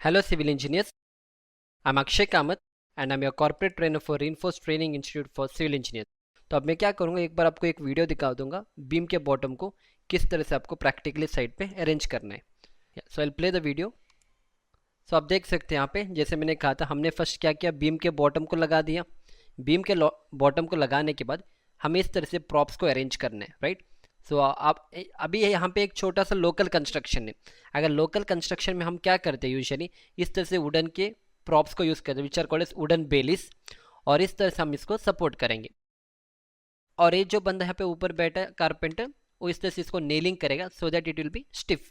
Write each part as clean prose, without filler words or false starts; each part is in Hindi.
Hello civil engineers, I'm Akshay Kamath and I'm your corporate trainer for Reinforced Training Institute for Civil Engineers। तो अब मैं क्या करूँगा, एक बार आपको एक वीडियो दिखा दूंगा बीम के बॉटम को किस तरह से आपको प्रैक्टिकली साइड पे अरेंज करना है। सो आई प्ले द वीडियो। सो आप देख सकते हैं यहाँ पे, जैसे मैंने कहा था, हमने फर्स्ट क्या किया, बीम के बॉटम को लगा दिया। बीम के बॉटम को लगाने के बाद हमें इस तरह से प्रॉप्स को अरेंज करना है, राइट। सो आप अभी यहाँ पे एक छोटा सा लोकल कंस्ट्रक्शन है। अगर लोकल कंस्ट्रक्शन में हम क्या करते हैं, यूजुअली इस तरह से वुडन के प्रॉप्स को यूज़ करते हैं, which are called as wooden ballies, और इस तरह से हम इसको सपोर्ट करेंगे। और ये जो बंदा यहाँ पे ऊपर बैठा है कारपेंटर, वो इस तरह से इसको नेलिंग करेगा so that it will be stiff.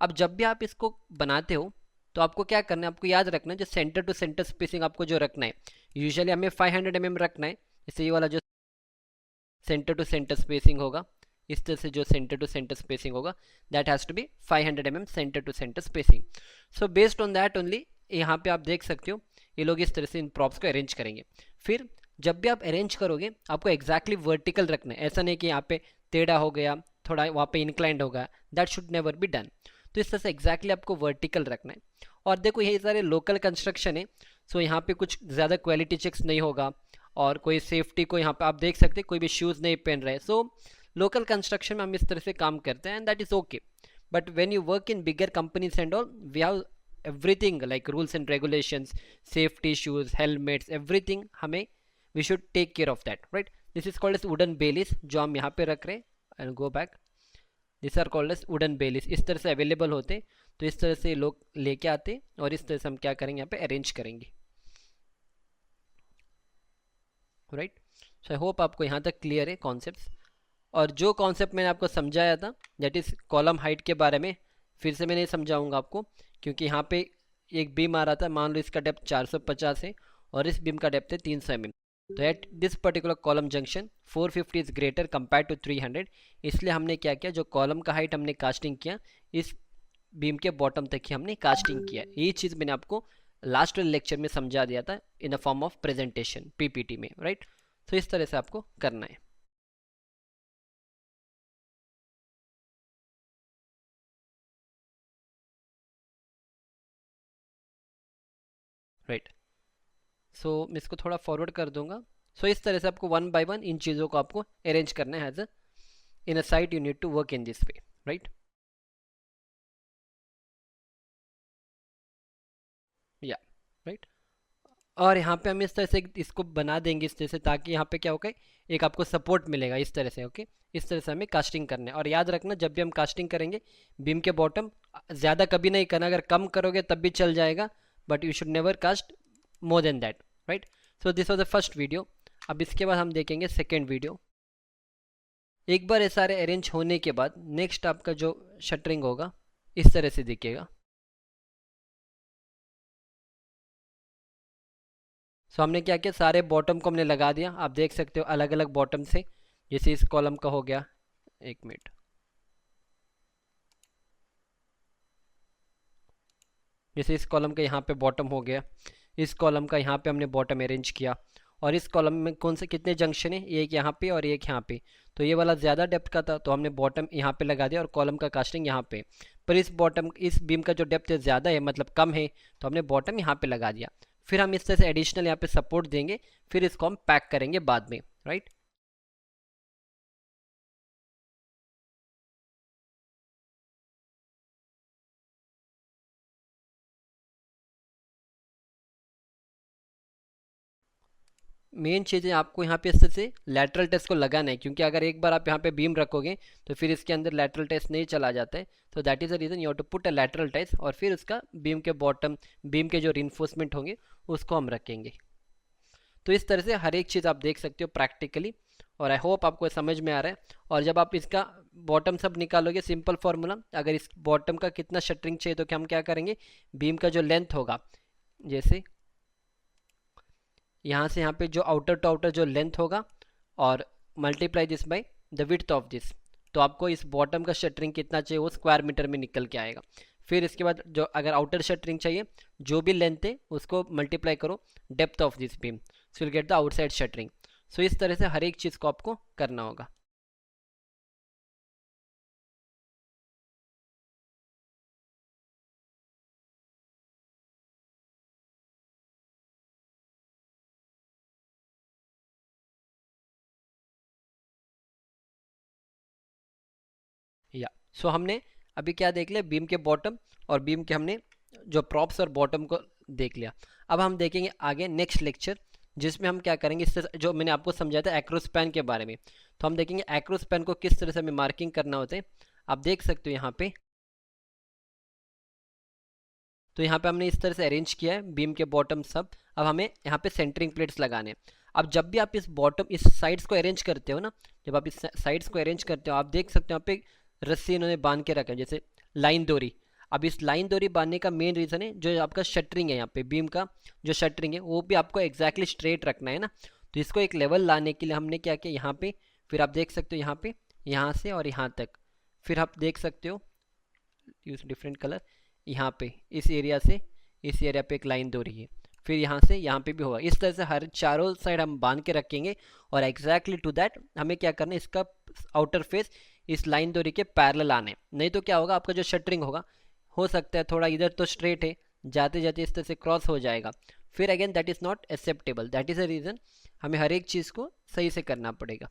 अब जब भी आप इसको बनाते हो तो आपको क्या करना है, आपको याद रखना है जो सेंटर टू सेंटर स्पेसिंग आपको जो रखना है, यूजुअली हमें 500 mm रखना है। जैसे ये वाला जो सेंटर टू सेंटर स्पेसिंग होगा, इस तरह से जो सेंटर टू सेंटर स्पेसिंग होगा, that has to be 500 mm centre to centre spacing. So based on that only यहाँ पे आप देख सकते हो ये लोग इस तरह से इन प्रॉप्स को अरेंज करेंगे। फिर जब भी आप अरेंज करोगे आपको एग्जैक्टली वर्टिकल रखना है, ऐसा नहीं कि यहाँ पे टेढ़ा हो गया, थोड़ा वहाँ पे इंक्लाइंड होगा, that should never be done. तो इस तरह से एग्जैक्टली आपको वर्टिकल रखना है। और देखो यही सारे लोकल कंस्ट्रक्शन है, सो यहाँ पे कुछ ज़्यादा क्वालिटी चेक्स नहीं होगा, और कोई सेफ्टी को यहाँ पे आप देख सकते हैं कोई भी शूज़ नहीं पहन रहे। सो लोकल कंस्ट्रक्शन में हम इस तरह से काम करते हैं and that is okay. But when you work in bigger companies and all, we have everything like rules and regulations, safety shoes, helmets, everything हमें we should take care of that, right. This is called as wooden ballies, जो हम यहाँ पे रख रहे हैं। And go back, this are called as wooden ballies, इस तरह से अवेलेबल होते। तो इस तरह से लोग लेके आते और इस तरह से हम क्या करेंगे, यहाँ पे अरेंज करेंगे, राइट। सो आई होप आपको यहाँ तक क्लियर है कॉन्सेप्ट्स। और जो कॉन्सेप्ट मैंने आपको समझाया था दैट इज़ कॉलम हाइट के बारे में, फिर से मैं नहीं समझाऊंगा आपको, क्योंकि यहाँ पे एक बीम आ रहा था, मान लो इसका डेप्थ 450 है और इस बीम का डेप्थ है 300 mm। तो at this particular column junction 450 is greater compare to 300, इसलिए हमने क्या किया, जो कॉलम का हाइट हमने कास्टिंग किया, इस बीम के बॉटम तक ही हमने कास्टिंग किया। ये चीज़ मैंने आपको लास्ट वाले लेक्चर में समझा दिया था in a form of presentation PPT में, राइट। तो इस तरह से आपको करना है, राइट। सो मैं इसको थोड़ा फॉरवर्ड कर दूंगा। सो इस तरह से आपको वन बाय वन इन चीज़ों को आपको अरेंज करना है as a in a site, you need to work in this way, right. Yeah, right. और यहाँ पे हम इस तरह से इसको बना देंगे इस तरह से, ताकि यहाँ पे क्या होगा, एक आपको सपोर्ट मिलेगा इस तरह से, ओके। इस तरह से हमें कास्टिंग करना है। और याद रखना, जब भी हम कास्टिंग करेंगे बीम के बॉटम, ज़्यादा कभी नहीं करना, अगर कम करोगे तब भी चल जाएगा, but you should never cast more than that, right. So this was the first video. अब इसके बाद हम देखेंगे सेकेंड वीडियो। एक बार ये सारे अरेंज होने के बाद नेक्स्ट आपका जो शटरिंग होगा इस तरह से दिखेगा। सो हमने क्या किया, सारे बॉटम को हमने लगा दिया, आप देख सकते हो अलग अलग बॉटम से। जैसे इस कॉलम का हो गया, एक मिनट, जैसे इस कॉलम का यहाँ पे बॉटम हो गया, इस कॉलम का यहाँ पे हमने बॉटम अरेंज किया। और इस कॉलम में कौन से कितने जंक्शन है, एक यहाँ पे और एक यहाँ पे। तो ये वाला ज़्यादा डेप्थ का था तो हमने बॉटम यहाँ पे लगा दिया और कॉलम का कास्टिंग यहाँ पे। पर इस बीम का जो डेप्थ ज़्यादा है, मतलब कम है, तो हमने बॉटम यहाँ पे लगा दिया। फिर हम इस तरह से एडिशनल यहाँ पे सपोर्ट देंगे, फिर इसको हम पैक करेंगे बाद में, राइट। मेन चीज़ें आपको यहाँ पे इस तरह से लैटरल टेस्ट को लगाना है, क्योंकि अगर एक बार आप यहाँ पे बीम रखोगे तो फिर इसके अंदर लैटरल टेस्ट नहीं चला जाता है। तो that is the reason you have to put a lateral test, और फिर उसका बीम के बॉटम, बीम के जो रिइंफोर्समेंट होंगे उसको हम रखेंगे। तो इस तरह से हर एक चीज़ आप देख सकते हो प्रैक्टिकली, और आई होप आपको समझ में आ रहा है। और जब आप इसका बॉटम सब निकालोगे, सिंपल फार्मूला, अगर इस बॉटम का कितना शटरिंग चाहिए तो क्या हम क्या करेंगे, बीम का जो लेंथ होगा, जैसे यहाँ से यहाँ पे जो आउटर टू आउटर जो लेंथ होगा, और multiply this by the width of this, तो आपको इस बॉटम का शटरिंग कितना चाहिए वो स्क्वायर मीटर में निकल के आएगा। फिर इसके बाद जो अगर आउटर शटरिंग चाहिए, जो भी लेंथ है उसको मल्टीप्लाई करो depth of this beam, so will get the outside shuttering. So इस तरह से हर एक चीज़ को आपको करना होगा। सो हमने अभी क्या देख लिया, बीम के बॉटम और बीम के हमने जो प्रॉप्स और बॉटम को देख लिया। अब हम देखेंगे आगे नेक्स्ट लेक्चर, जिसमें हम क्या करेंगे, इससे जो मैंने आपको समझाया था एक्रोस्पैन के बारे में, तो हम देखेंगे एक्रोस्पैन को किस तरह से हमें मार्किंग करना होता है। आप देख सकते हो यहाँ पे, तो यहाँ पे हमने इस तरह से अरेंज किया है बीम के बॉटम सब। अब हमें यहाँ पे सेंटरिंग प्लेट्स लगाने हैं। अब जब भी आप इस बॉटम इस साइड्स को अरेंज करते हो ना, जब आप इस साइड्स को अरेंज करते हो, आप देख सकते हो यहाँ पे रस्सी इन्होंने बांध के रखा है, जैसे लाइन डोरी। अब इस लाइन डोरी बांधने का मेन रीज़न है जो आपका शटरिंग है, यहाँ पे बीम का जो शटरिंग है वो भी आपको एग्जैक्टली स्ट्रेट रखना है ना। तो इसको एक लेवल लाने के लिए हमने क्या किया यहाँ पे, फिर आप देख सकते हो यहाँ पे, यहाँ से और यहाँ तक, फिर आप देख सकते हो यूज डिफरेंट कलर, यहाँ पे इस एरिया से इस एरिया पे एक लाइन दो रही है, फिर यहाँ से यहाँ पे भी होगा। इस तरह से हर चारों साइड हम बांध के रखेंगे और एग्जैक्टली टू दैट हमें क्या करना है, इसका आउटर फेस इस लाइन दोरी के पैरेलल आने। नहीं तो क्या होगा, आपका जो शटरिंग होगा हो सकता है थोड़ा इधर तो स्ट्रेट है, जाते जाते इस तरह से क्रॉस हो जाएगा, फिर again that is not acceptable. That is a reason हमें हर एक चीज़ को सही से करना पड़ेगा।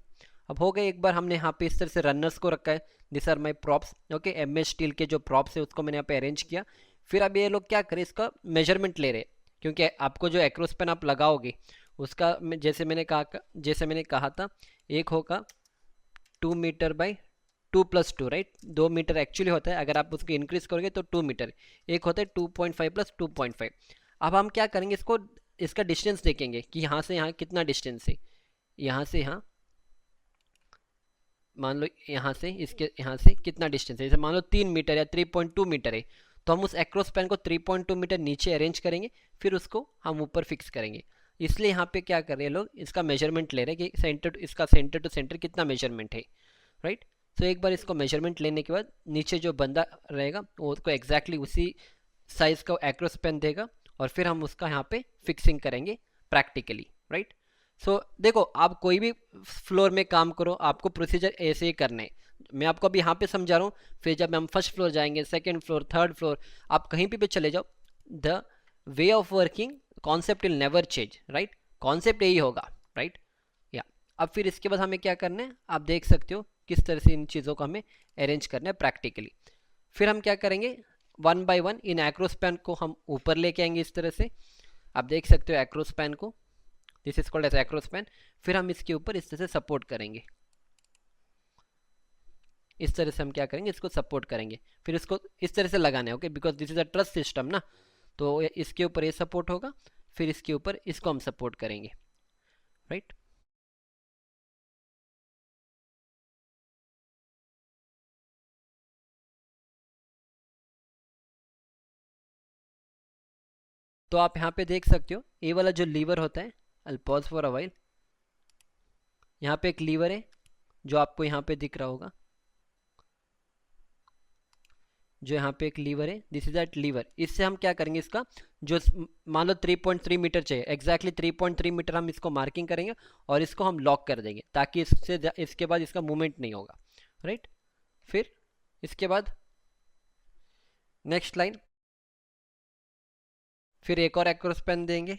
अब हो गए, एक बार हमने यहाँ पे इस तरह से रनर्स को रखा है, this are my props, okay. MS steel के जो प्रॉप्स है उसको मैंने यहाँ पे अरेंज किया। फिर अब ये लोग क्या करें, इसका मेजरमेंट ले रहे, क्योंकि आपको जो एक्रोस्पेन आप लगाओगे उसका जैसे मैंने कहा था, एक होगा 2 metre by 2+2, right. 2 metre actually होता है, अगर आप उसको इंक्रीज करोगे तो 2 मीटर। एक होता है 2.5 + 2.5। अब हम क्या करेंगे, इसको इसका डिस्टेंस देखेंगे कि यहाँ से यहाँ कितना डिस्टेंस है, यहाँ से यहाँ मान लो यहाँ से इसके यहाँ से कितना डिस्टेंस है, जैसे मान लो 3 मीटर या 3.2 मीटर है, तो हम उस एक्रोस्पैन को 3.2 मीटर नीचे अरेंज करेंगे, फिर उसको हम ऊपर फिक्स करेंगे। इसलिए यहाँ पे क्या कर रहे हैं लोग, इसका मेजरमेंट ले रहे हैं कि इसका सेंटर टू सेंटर कितना मेजरमेंट है, राइट। तो एक बार इसको मेजरमेंट लेने के बाद नीचे जो बंदा रहेगा वो उसको एग्जैक्टली उसी साइज का एक्रोस्पैन देगा और फिर हम उसका यहाँ पे फिक्सिंग करेंगे प्रैक्टिकली, राइट। सो देखो, आप कोई भी फ्लोर में काम करो, आपको प्रोसीजर ऐसे ही करना है। मैं आपको अभी यहाँ पे समझा रहा हूँ, फिर जब हम फर्स्ट फ्लोर जाएंगे, सेकंड फ्लोर, थर्ड फ्लोर, आप कहीं पे भी चले जाओ, the way of working concept will never change, right. Concept यही होगा, राइट। या अब फिर इसके बाद हमें क्या करना है, आप देख सकते हो किस तरह से इन चीज़ों को हमें अरेंज करना है प्रैक्टिकली। फिर हम क्या करेंगे, 1 बाय 1 इन एक्रोस्पैन को हम ऊपर लेके आएंगे इस तरह से। आप देख सकते हो एक्रोस्पैन को, दिस इज कॉल्ड एज एक्रोस्पैन। फिर हम इसके ऊपर इस तरह से सपोर्ट करेंगे, इस तरह से हम क्या करेंगे, इसको सपोर्ट करेंगे, फिर इसको इस तरह से लगाना है, okay, because this is a truss system ना। तो इसके ऊपर ये सपोर्ट होगा, फिर इसके ऊपर इसको हम सपोर्ट करेंगे, राइट। तो आप यहाँ पे देख सकते हो ये वाला जो लीवर होता है, आई पॉज फॉर अ व्हाइल, यहाँ पे एक लीवर है जो आपको यहाँ पे दिख रहा होगा, जो यहाँ पे एक लीवर है, दिस इज दैट लीवर। इससे हम क्या करेंगे, इसका जो मान लो 3.3 मीटर चाहिए, एग्जैक्टली 3.3 मीटर हम इसको मार्किंग करेंगे और इसको हम लॉक कर देंगे, ताकि इसके बाद इसका मूवमेंट नहीं होगा, राइट। फिर इसके बाद नेक्स्ट लाइन, फिर एक और एक्रोस्पैन देंगे,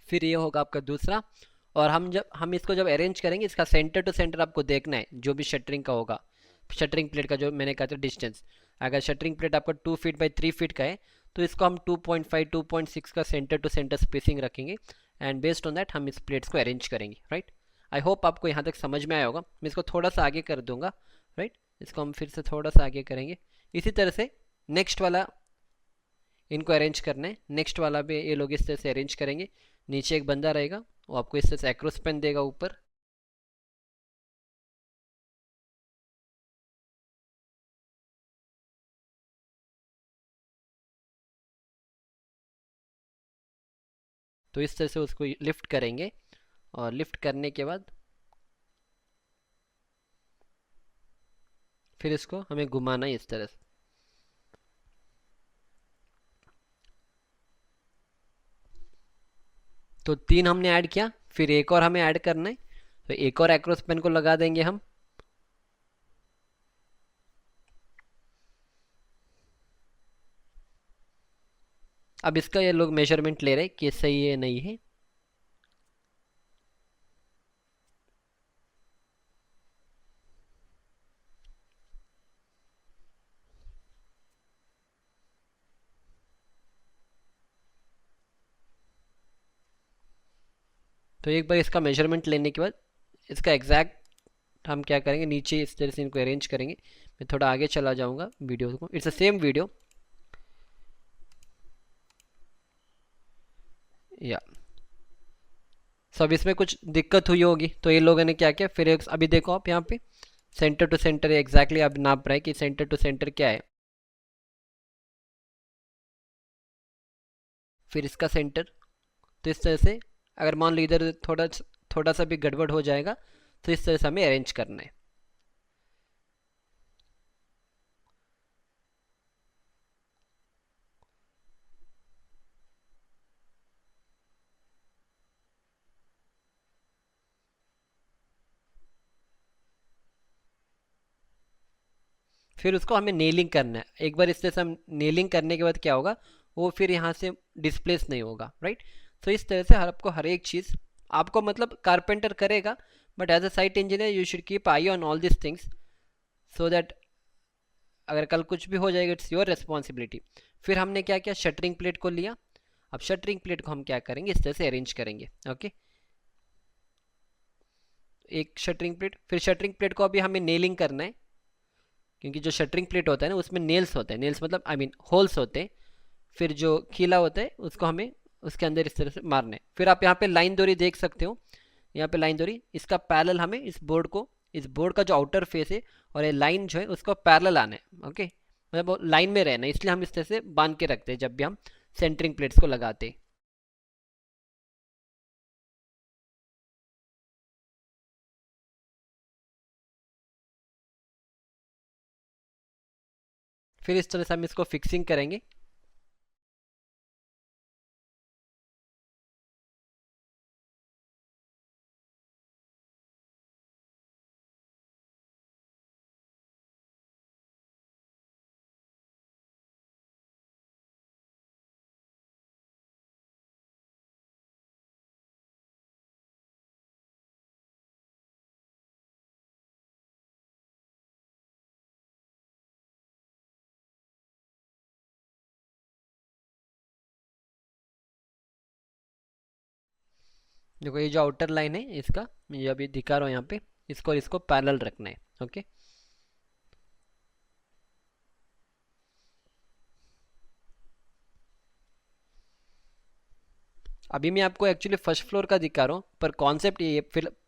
फिर ये होगा आपका दूसरा। और हम इसको जब अरेंज करेंगे, इसका सेंटर टू सेंटर आपको देखना है, जो भी शटरिंग का होगा, शटरिंग प्लेट का जो मैंने कहा था डिस्टेंस, अगर शटरिंग प्लेट आपका 2 फीट बाई 3 फीट का है, तो इसको हम 2.5 2.6 का सेंटर टू सेंटर स्पेसिंग रखेंगे, एंड बेस्ड ऑन दैट हम इस प्लेट्स को अरेंज करेंगे, राइट। आई होप आपको यहाँ तक समझ में आया होगा। मैं इसको थोड़ा सा आगे कर दूंगा, राइट। इसको हम फिर से थोड़ा सा आगे करेंगे। इसी तरह से नेक्स्ट वाला इनको अरेंज करना है, नेक्स्ट वाला भी ये लोग इस तरह से अरेंज करेंगे। नीचे एक बंदा रहेगा, वो आपको इस तरह से एक्रोस्पेन देगा ऊपर, तो इस तरह से उसको लिफ्ट करेंगे, और लिफ्ट करने के बाद फिर इसको हमें घुमाना है इस तरह से। तो 3 हमने ऐड किया, फिर एक और हमें ऐड करना है, तो एक और एक्रोस पेन को लगा देंगे हम। अब इसका ये लोग मेजरमेंट ले रहे हैं कि सही है नहीं है। तो एक बार इसका मेजरमेंट लेने के बाद इसका एग्जैक्ट हम क्या करेंगे, नीचे इस तरह से इनको अरेंज करेंगे। मैं थोड़ा आगे चला जाऊंगा वीडियो को, इट्स द सेम वीडियो या। सब इसमें कुछ दिक्कत हुई होगी, तो ये लोगों ने क्या किया, फिर अभी देखो आप यहाँ पे सेंटर टू सेंटर एग्जैक्टली अब नाप रहा है कि सेंटर टू सेंटर क्या है। फिर इसका सेंटर, तो इस तरह से अगर मान लो इधर थोड़ा थोड़ा सा भी गड़बड़ हो जाएगा, तो इस तरह से हमें अरेंज करना है। फिर उसको हमें नेलिंग करना है। एक बार इस तरह से हम नेलिंग करने के बाद क्या होगा, वो फिर यहाँ से डिस्प्लेस नहीं होगा, राइट। तो इस तरह से आपको हर एक चीज़, आपको मतलब कारपेंटर करेगा, but as a site engineer you should keep eye on all this things, so that अगर कल कुछ भी हो जाएगा इट्स योर रिस्पॉन्सिबिलिटी। फिर हमने क्या किया, शटरिंग प्लेट को लिया। अब शटरिंग प्लेट को हम क्या करेंगे, इस तरह से अरेंज करेंगे, ओके। एक शटरिंग प्लेट, फिर शटरिंग प्लेट को अभी हमें नेलिंग करना है, क्योंकि जो शटरिंग प्लेट होता है ना उसमें नेल्स होते हैं, नेल्स मतलब आई मीन होल्स होते हैं। फिर जो खीला होता है उसको हमें उसके अंदर इस तरह से मारना है। फिर आप यहाँ पे लाइन दोरी देख सकते हो, यहाँ पे लाइन दोरी, इसका पैरेलल हमें इस बोर्ड को, इस बोर्ड का जो आउटर फेस है और ये लाइन जो है उसको पैरेलल आना है, ओके। मतलब वो लाइन में रहना है, इसलिए हम इस तरह से बांध के रखते हैं जब भी हम सेंटरिंग प्लेट्स को लगाते हैं। फिर इस तरह से हम इसको फिक्सिंग करेंगे। देखो ये जो आउटर लाइन है इसका, मैं ये अभी दिखा रहा हूँ यहाँ पे, इसको और इसको पैरेलल रखना है, ओके। अभी मैं आपको एक्चुअली फर्स्ट फ्लोर का दिखा रहा हूँ, पर कॉन्सेप्ट ये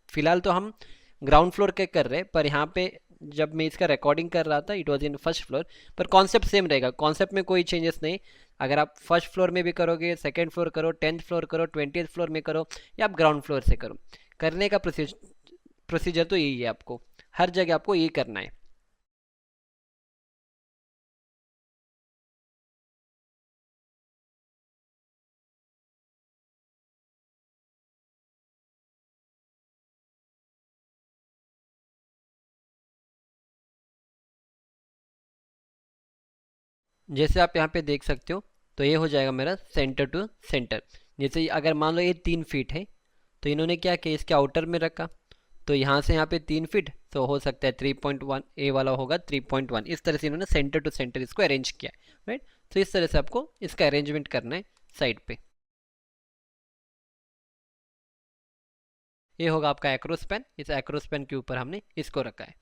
फिलहाल तो हम ग्राउंड फ्लोर के कर रहे हैं, पर यहाँ पे जब मैं इसका रिकॉर्डिंग कर रहा था it was in first floor. पर कॉन्सेप्ट सेम रहेगा, कॉन्सेप्ट में कोई चेंजेस नहीं। अगर आप फर्स्ट फ्लोर में भी करोगे, सेकंड फ्लोर करो, 10th फ्लोर करो, 20th फ्लोर में करो, या आप ग्राउंड फ्लोर से करो, करने का प्रोसीजर तो यही है। आपको हर जगह आपको यही करना है। जैसे आप यहाँ पे देख सकते हो, तो ये हो जाएगा मेरा सेंटर टू सेंटर। जैसे अगर मान लो ये 3 फीट है, तो इन्होंने क्या किया, इसके आउटर में रखा, तो यहाँ से यहाँ पे 3 फीट, तो हो सकता है 3.1 ए वाला होगा 3.1, इस तरह से इन्होंने सेंटर टू सेंटर इसको अरेंज किया है, राइट। तो इस तरह से आपको इसका अरेंजमेंट करना है साइड पे। ये होगा आपका एक्रोस पेन, इस एक्रोस पेन के ऊपर हमने इसको रखा है।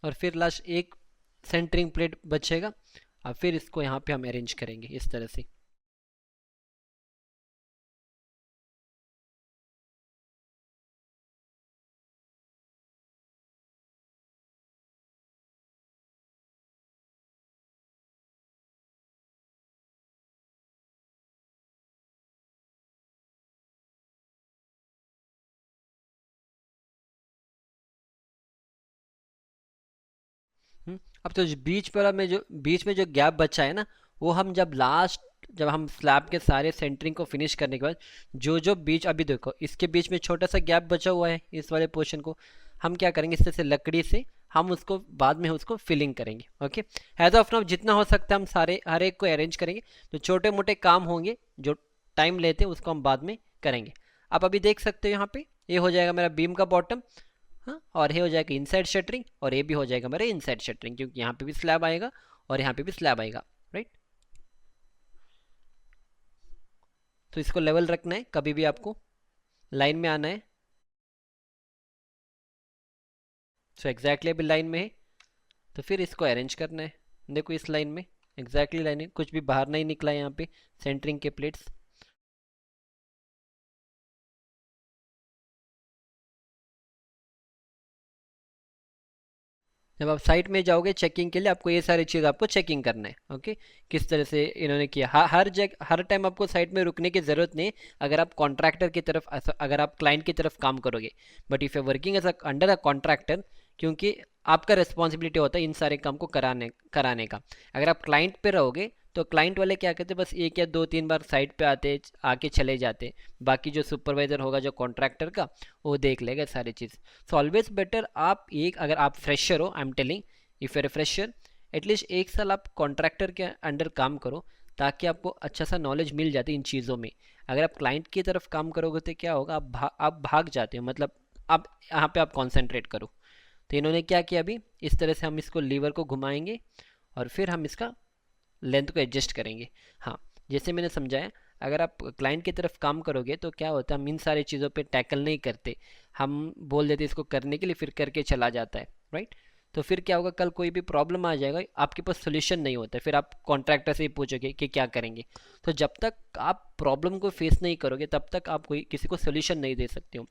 और फिर लास्ट एक सेंटरिंग प्लेट बचेगा। अब फिर इसको यहाँ पे हम अरेंज करेंगे इस तरह से। अब तो बीच में जो गैप बचा है ना, वो हम जब हम स्लैब के सारे सेंटरिंग को फिनिश करने के बाद जो जो बीच, अभी देखो इसके बीच में छोटा सा गैप बचा हुआ है, इस वाले पोर्शन को हम क्या करेंगे, इस तरह से लकड़ी से हम उसको बाद में उसको फिलिंग करेंगे। ओके, एज ऑफ नाउ जितना हो सकता है हम सारे हर एक को अरेंज करेंगे। जो छोटे मोटे काम होंगे जो टाइम लेते हैं उसको हम बाद में करेंगे। आप अभी देख सकते हो यहाँ पे ये हो जाएगा मेरा बीम का बॉटम। हाँ, और ये हो जाएगा इनसाइड शटरिंग, और ये भी हो जाएगा मेरा इनसाइड शटरिंग, क्योंकि यहाँ पे भी स्लैब आएगा और यहाँ पे भी स्लैब आएगा। राइट, तो इसको लेवल रखना है, कभी भी आपको लाइन में आना है। सो एग्जैक्टली अभी लाइन में है, तो फिर इसको अरेंज करना है। देखो इस लाइन में एग्जैक्टली लाइन है, कुछ भी बाहर नहीं निकला है यहाँ पे सेंटरिंग के प्लेट्स। जब आप साइट में जाओगे चेकिंग के लिए, आपको ये सारी चीज़ आपको चेकिंग करना है। ओके, किस तरह से इन्होंने किया, हर जगह हर टाइम आपको साइट में रुकने की ज़रूरत नहीं है अगर आप कॉन्ट्रैक्टर की तरफ, अगर आप क्लाइंट की तरफ काम करोगे। But if you working as under a contractor, क्योंकि आपका रिस्पॉन्सिबिलिटी होता है इन सारे काम को कराने का। अगर आप क्लाइंट पे रहोगे तो क्लाइंट वाले क्या करते हैं, बस एक या दो तीन बार साइट पे आके चले जाते। बाकी जो सुपरवाइजर होगा जो कॉन्ट्रैक्टर का, वो देख लेगा सारी चीज़। सो ऑलवेज बेटर आप एक, अगर आप फ्रेशर हो, I am telling, if you're a fresher, at least एक साल आप कॉन्ट्रैक्टर के अंडर काम करो, ताकि आपको अच्छा सा नॉलेज मिल जाती है इन चीज़ों में। अगर आप क्लाइंट की तरफ काम करोगे तो क्या होगा, आप भाग जाते हो, मतलब आप यहाँ पे आप कॉन्सेंट्रेट करो। तो इन्होंने क्या किया, अभी इस तरह से हम इसको लीवर को घुमाएंगे और फिर हम इसका लेंथ को एडजस्ट करेंगे। हाँ, जैसे मैंने समझाया, अगर आप क्लाइंट की तरफ काम करोगे तो क्या होता है, हम इन सारी चीज़ों पे टैकल नहीं करते, हम बोल देते इसको करने के लिए, फिर करके चला जाता है। राइट, तो फिर क्या होगा, कल कोई भी प्रॉब्लम आ जाएगा, आपके पास सोल्यूशन नहीं होता, फिर आप कॉन्ट्रैक्टर से ही पूछोगे कि क्या करेंगे। तो जब तक आप प्रॉब्लम को फेस नहीं करोगे तब तक आप कोई किसी को सोल्यूशन नहीं दे सकते हो।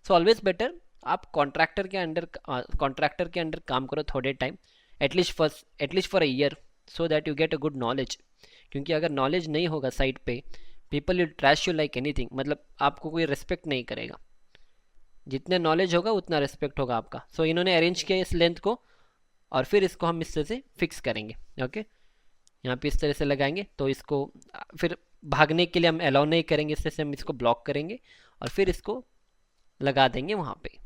सो ऑलवेज बेटर आप कॉन्ट्रैक्टर के अंडर काम करो थोड़े time, at least for a year, so that you get a good knowledge. क्योंकि अगर नॉलेज नहीं होगा साइट पे, people will trash you like anything, मतलब आपको कोई रिस्पेक्ट नहीं करेगा। जितने नॉलेज होगा उतना रिस्पेक्ट होगा आपका। सो इन्होंने अरेंज किया इस लेंथ को, और फिर इसको हम इस तरह से फिक्स करेंगे। ओके, यहाँ पे इस तरह से लगाएंगे, तो इसको फिर भागने के लिए हम अलाउ नहीं करेंगे, इस तरह से हम इसको ब्लॉक करेंगे और फिर इसको लगा देंगे वहाँ पे।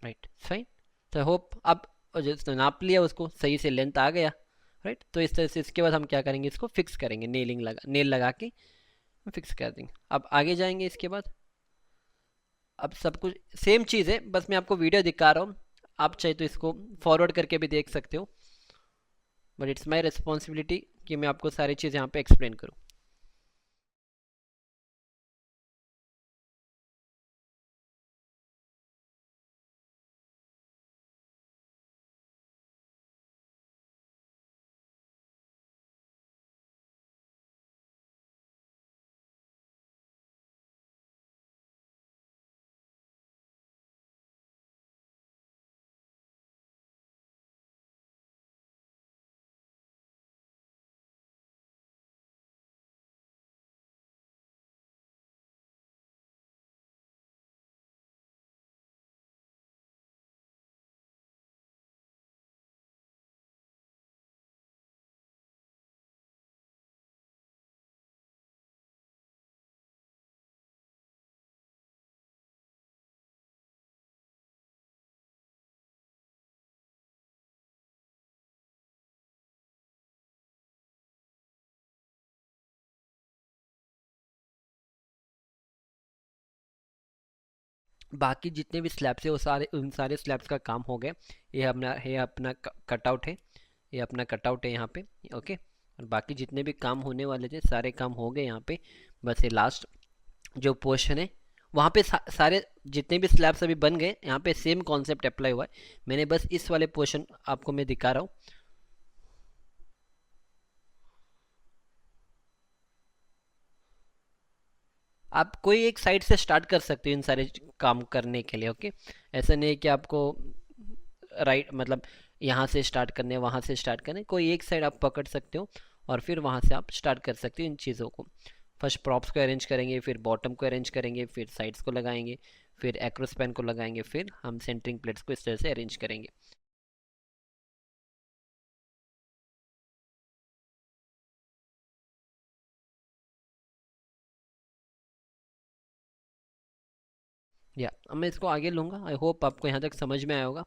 राइट, सही। तो होप अब जो नाप लिया उसको सही से लेंथ आ गया। राइट, तो इस तरह से इसके बाद हम क्या करेंगे, इसको फिक्स करेंगे, नेल लगा के फिक्स कर देंगे। अब आगे जाएंगे इसके बाद। अब सब कुछ सेम चीज़ है, बस मैं आपको वीडियो दिखा रहा हूँ। आप चाहे तो इसको फॉरवर्ड करके भी देख सकते हो, बट इट्स माई रिस्पॉन्सिबिलिटी कि मैं आपको सारी चीज़ यहाँ पे एक्सप्लेन करूँ। बाकी जितने भी स्लैब्स है वो सारे उन सारे स्लैब्स का काम हो गया। ये अपना कटआउट है, ये अपना कटआउट है यहाँ पे। ओके, और बाकी जितने भी काम होने वाले थे सारे काम हो गए यहाँ पे। बस ये लास्ट जो पोर्शन है वहाँ पे सारे जितने भी स्लैब्स अभी बन गए, यहाँ पे सेम कॉन्सेप्ट अप्लाई हुआ है। मैंने बस इस वाले पोर्शन आपको मैं दिखा रहा हूँ। आप कोई एक साइड से स्टार्ट कर सकते हो इन सारे काम करने के लिए। ओके, ऐसा नहीं है कि आपको राइट मतलब यहाँ से स्टार्ट करने वहाँ से स्टार्ट करने, कोई एक साइड आप पकड़ सकते हो और फिर वहाँ से आप स्टार्ट कर सकते हो इन चीज़ों को। फर्स्ट प्रॉप्स को अरेंज करेंगे, फिर बॉटम को अरेंज करेंगे, फिर साइड्स को लगाएंगे, फिर एक्रोस्पैन को लगाएंगे, फिर हम सेंटरिंग प्लेट्स को इस तरह से अरेंज करेंगे। या अब मैं इसको आगे लूँगा। आई होप आपको यहाँ तक समझ में आया होगा।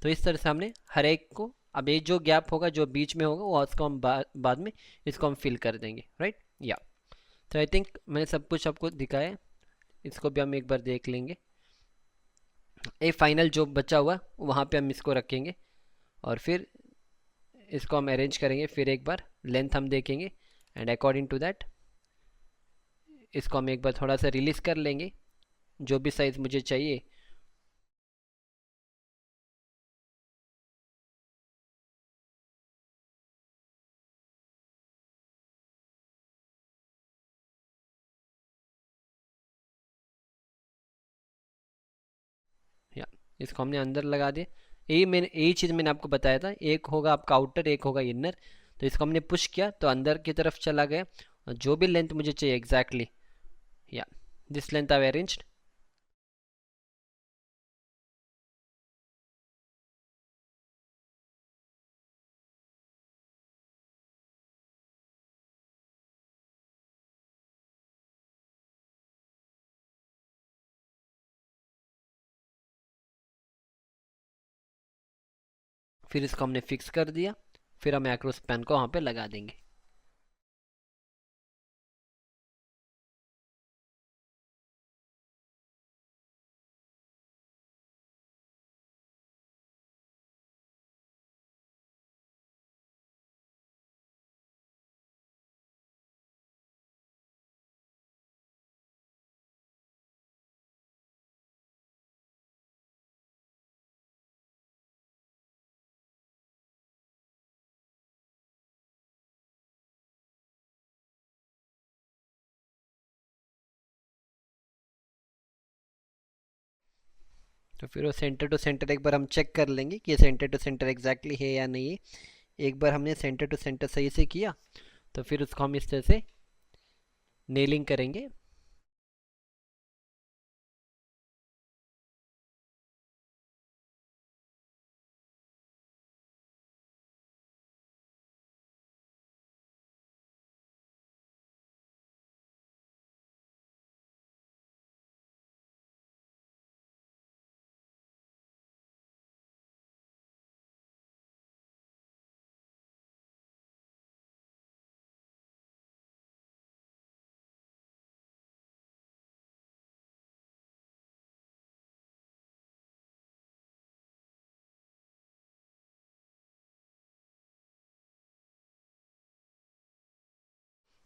तो इस तरह से हमने हर एक को, अब ये जो गैप होगा जो बीच में होगा वो उसको हम बाद में इसको हम फिल कर देंगे, राइट। या तो आई थिंक मैंने सब कुछ आपको दिखाया है। इसको भी हम एक बार देख लेंगे। ये फाइनल जो बचा हुआ वहाँ पे हम इसको रखेंगे और फिर इसको हम अरेंज करेंगे। फिर एक बार लेंथ हम देखेंगे एंड अकॉर्डिंग टू दैट इसको हम एक बार थोड़ा सा रिलीज़ कर लेंगे जो भी साइज़ मुझे चाहिए। या इसको हमने अंदर लगा दिया। यही चीज़ मैंने आपको बताया था, एक होगा आपका आउटर, एक होगा इनर। तो इसको हमने पुश किया तो अंदर की तरफ चला गया और जो भी लेंथ मुझे चाहिए एग्जैक्टली, या दिस लेंथ आई अरेंज्ड। फिर इसको हमने फिक्स कर दिया। फिर हम एक्रो स्पैन को वहाँ पे लगा देंगे। तो फिर वो सेंटर टू सेंटर एक बार हम चेक कर लेंगे कि ये सेंटर टू सेंटर एग्जैक्टली है या नहीं है। एक बार हमने सेंटर टू सेंटर सही से किया तो फिर उसको हम इस तरह से नेलिंग करेंगे।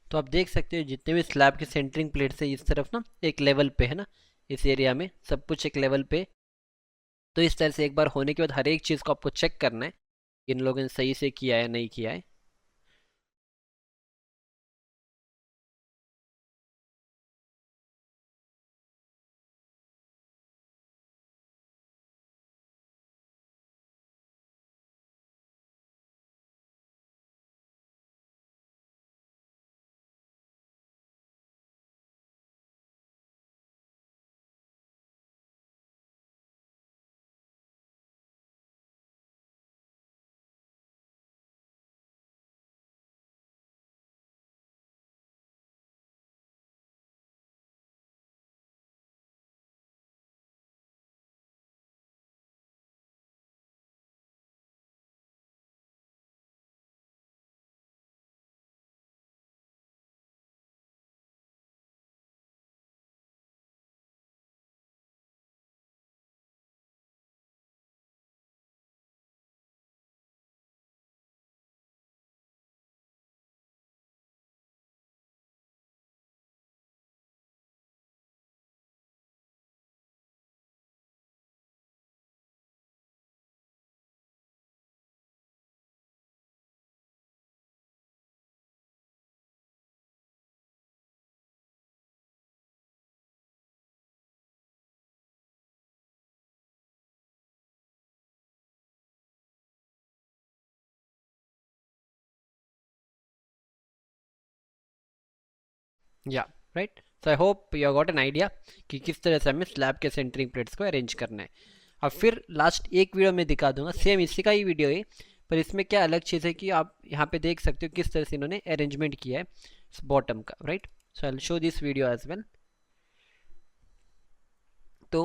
तो आप देख सकते हो जितने भी स्लैब के सेंटरिंग प्लेट्स है इस तरफ ना एक लेवल पे है ना, इस एरिया में सब कुछ एक लेवल पे। तो इस तरह से एक बार होने के बाद हर एक चीज़ को आपको चेक करना है इन लोगों ने सही से किया है नहीं किया है। या right. So I hope you got an idea कि किस तरह से हमें स्लैब के सेंटरिंग प्लेट्स को अरेंज करना है। अब फिर लास्ट एक वीडियो में दिखा दूंगा, सेम इसी का ही वीडियो है, पर इसमें क्या अलग चीज़ है कि आप यहाँ पे देख सकते हो किस तरह से इन्होंने अरेंजमेंट किया है बॉटम का, right. So I will show this video as well. तो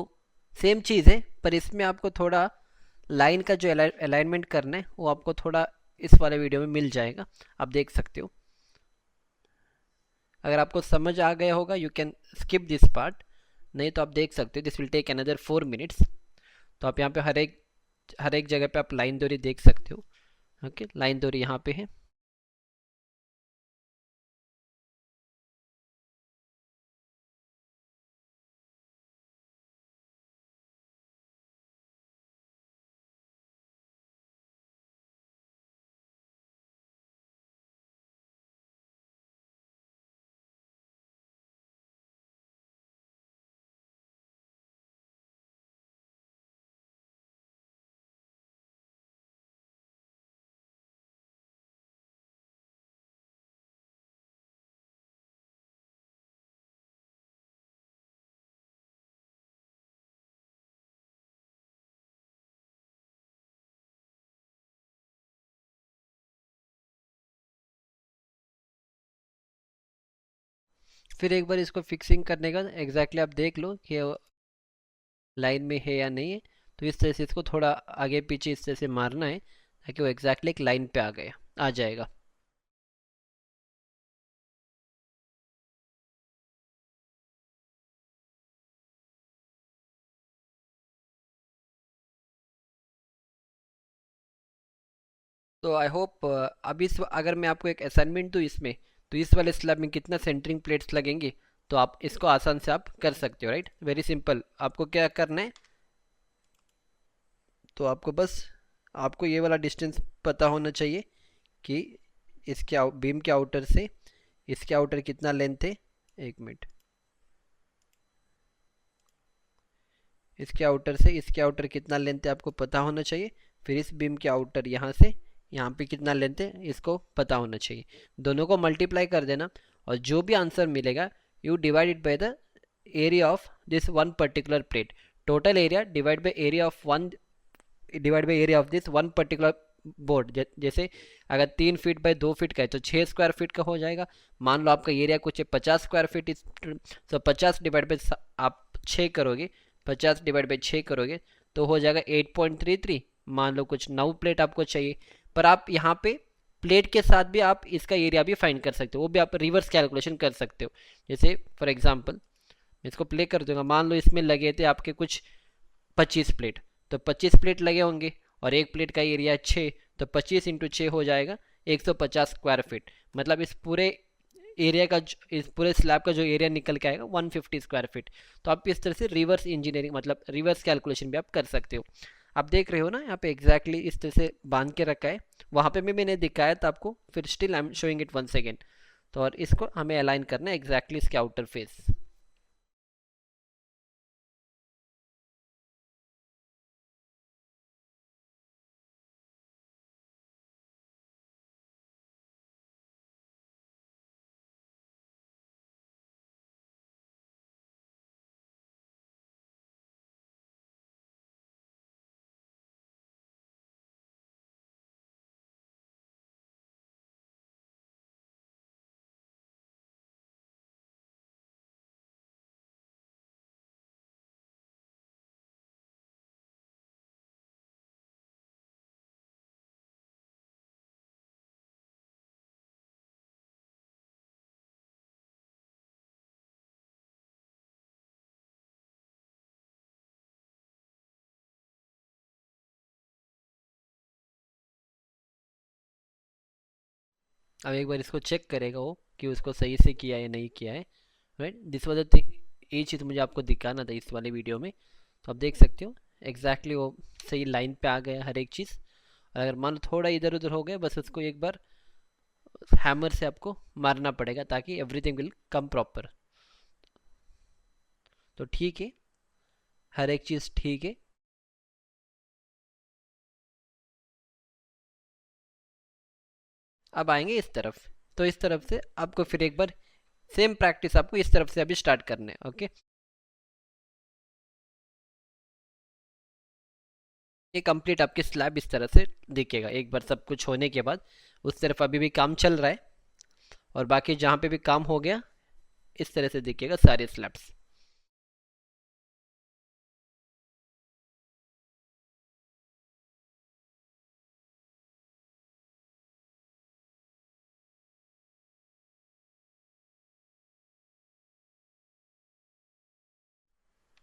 सेम चीज़ है, पर इसमें आपको थोड़ा लाइन का जो अलाइनमेंट करना है वो आपको थोड़ा इस वाले वीडियो में मिल जाएगा, आप देख सकते हो। अगर आपको समझ आ गया होगा you can skip this part, नहीं तो आप देख सकते हो this will take another 4 minutes. तो आप यहाँ पे हर एक जगह पे आप लाइन दूरी देख सकते हो। ओके, लाइन दूरी यहाँ पे है। फिर एक बार इसको फिक्सिंग करने का एग्जैक्टली आप देख लो कि लाइन में है या नहीं है। तो इस तरह से इसको थोड़ा आगे पीछे इस तरह से मारना है ताकि वो एग्जैक्टली एक लाइन पे आ जाएगा। तो आई होप अब इस अगर मैं आपको एक असाइनमेंट दूँ इसमें, तो इस वाले स्लैब में कितना सेंटरिंग प्लेट्स लगेंगे, तो आप इसको आसान से आप कर सकते हो, राइट। Very simple. आपको क्या करना है, तो आपको बस आपको ये वाला डिस्टेंस पता होना चाहिए कि इसके बीम के आउटर से इसके आउटर कितना लेंथ है। एक मिनट, इसके आउटर से इसके आउटर कितना लेंथ है आपको पता होना चाहिए। फिर इस बीम के आउटर यहाँ से यहाँ पे कितना लेंथ है इसको पता होना चाहिए। दोनों को मल्टीप्लाई कर देना और जो भी आंसर मिलेगा you divide it by the area of this one particular plate. Total area divide by area of one divide by area of this one particular board. जैसे अगर 3 फीट बाय 2 फीट का है तो 6 स्क्वायर फीट का हो जाएगा। मान लो आपका एरिया कुछ है 50 स्क्वायर फीट, तो 50 डिवाइड बाई आप 6 करोगे, 50 डिवाइड बाई 6 करोगे तो हो जाएगा 8.33। मान लो कुछ 9 प्लेट आपको चाहिए, पर आप यहाँ पे प्लेट के साथ भी आप इसका एरिया भी फाइंड कर सकते हो, वो भी आप रिवर्स कैलकुलेशन कर सकते हो। जैसे फॉर एग्जाम्पल मैं इसको प्ले कर दूंगा, मान लो इसमें लगे थे आपके कुछ 25 प्लेट, तो 25 प्लेट लगे होंगे और एक प्लेट का एरिया 6, तो 25 × 6 हो जाएगा 150 स्क्वायर फीट। मतलब इस पूरे एरिया का इस पूरे स्लैब का जो एरिया निकल के आएगा 150 स्क्वायर फीट। तो आप इस तरह से रिवर्स इंजीनियरिंग मतलब रिवर्स कैलकुलेशन भी आप कर सकते हो। आप देख रहे हो ना यहाँ पे एग्जैक्टली इस तरह से बांध के रखा है। वहाँ पे भी मैंने दिखाया था आपको, फिर still I am showing it once again. तो और इसको हमें अलाइन करना है एग्जैक्टली इसके आउटर फेस। अब एक बार इसको चेक करेगा वो कि उसको सही से किया है या नहीं किया है, राइट। दिस वाज द ये चीज़ मुझे आपको दिखाना था इस वाले वीडियो में। तो आप देख सकते हो एग्जैक्टली वो सही लाइन पे आ गया हर एक चीज़। अगर मान लो थोड़ा इधर उधर हो गया, बस उसको एक बार हैमर से आपको मारना पड़ेगा ताकि एवरीथिंग विल कम प्रॉपर। तो ठीक है, हर एक चीज़ ठीक है। अब आएंगे इस तरफ, तो इस तरफ से आपको फिर एक बार सेम प्रैक्टिस आपको इस तरफ से अभी स्टार्ट करने हैं। ओके, ये कंप्लीट आपकी स्लैब इस तरह से दिखेगा एक बार सब कुछ होने के बाद। उस तरफ अभी भी काम चल रहा है और बाकी जहाँ पे भी काम हो गया इस तरह से दिखेगा सारे स्लैब्स।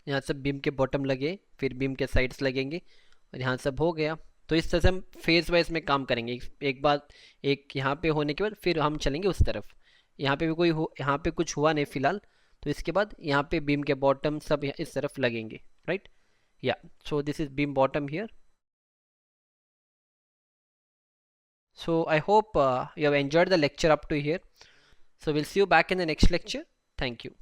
यहाँ सब बीम के बॉटम लगे, फिर बीम के साइड्स लगेंगे और यहाँ सब हो गया। तो इस तरह से हम फेज वाइज में काम करेंगे। एक बात, एक यहाँ पे होने के बाद फिर हम चलेंगे उस तरफ। यहाँ पे भी यहाँ पे कुछ हुआ नहीं फिलहाल, तो इसके बाद यहाँ पे बीम के बॉटम सब इस तरफ लगेंगे, राइट। या so this is beam bottom here. So I hope you have enjoyed the lecture up to here. So we'll see you back in the next lecture. Thank you.